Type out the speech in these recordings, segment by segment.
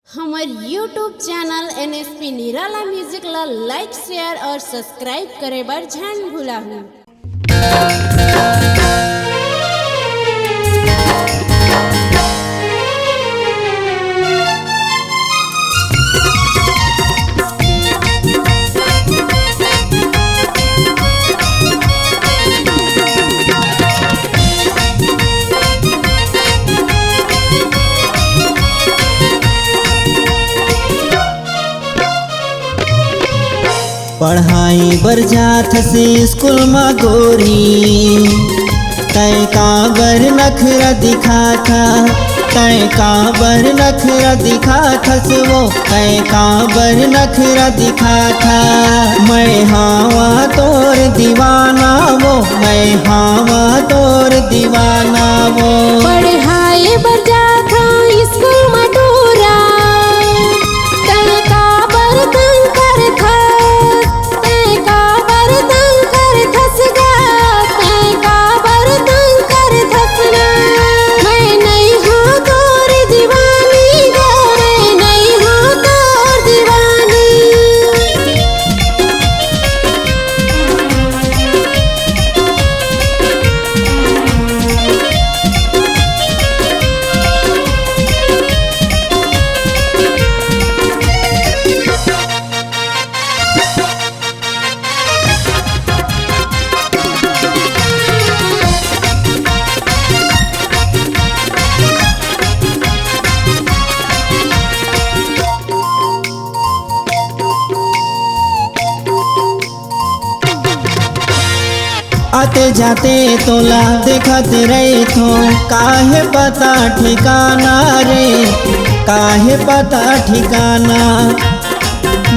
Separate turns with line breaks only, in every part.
हमार YouTube channel NSP निराला music ला लाइक शेयर और सब्सक्राइब करे बर झन भुलाहू।
पढ़ाई बर जात से स्कूल में गोरी तय काबर नखरा दिखा था तय काबर नखरा दिखा था वो तय काबर नखरा दिखा था। मैं हावा तोर दीवाना वो मैं हावा तोर दीवाना वो।
पढ़ाई बर जात स्कूल में दूरा तय काबर तंग कर था
आते जाते तोला देखत रही थो काहे पता ठिकाना रे काहे पता ठिकाना।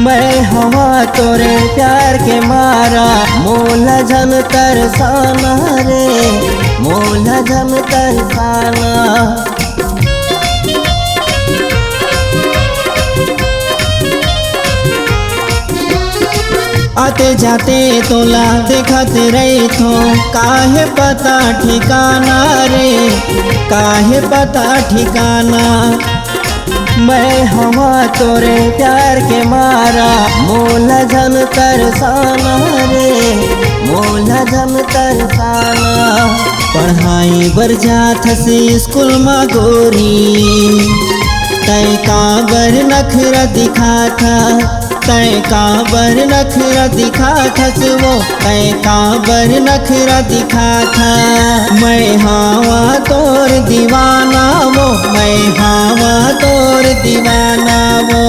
मैं हवा तोरे प्यार के मारा मोला जन तरसाना रे मोला जन तरसाना। आते जाते तोला देखत रही थो काहे पता ठिकाना रे काहे पता ठिकाना। मैं हवा तोरे प्यार के मारा मोला जन तरसाना रे मोला जन तरसाना। पढ़ाई बर जात से स्कूल में गोरी तय काबर नखरा दिखा था तय काबर नखरा दिखा था वो तय काबर नखरा दिखा था। मैं हावा तोर दीवाना वो मैं हावा तोर दीवाना वो।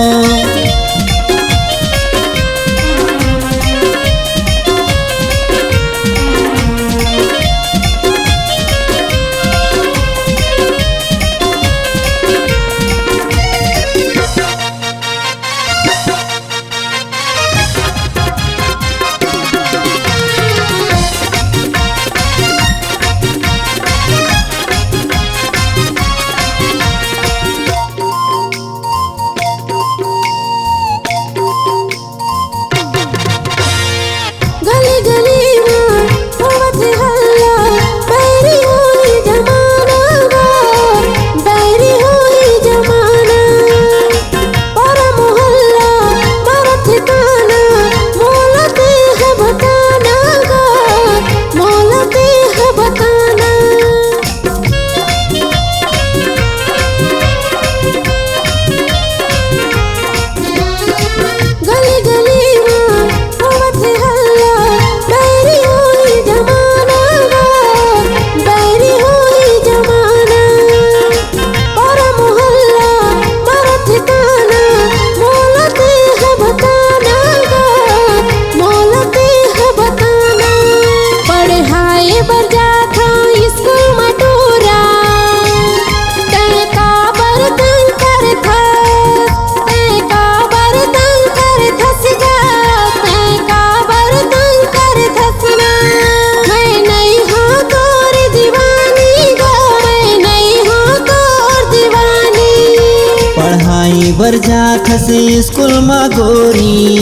बर जात से स्कूल में गोरी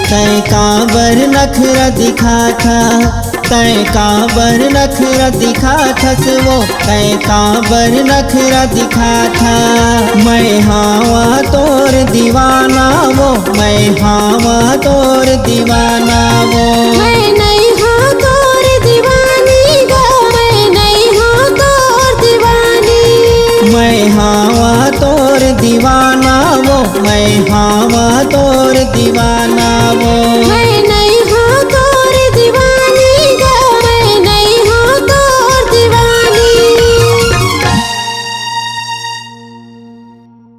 तय काबर नखरा दिखा था तय काबर नखरा दिखा थस वो, तय काबर नखरा दिखा था। मैं हावा तोर दीवाना वो, मैं हावा तोर दीवाना वो।
मैं नहीं हाँ तोर दीवानी गो, मैं नहीं हाँ तोर दीवानी।
मैं हावा तोर दीवाना वो, मैं हावा तोर दीवाना वो।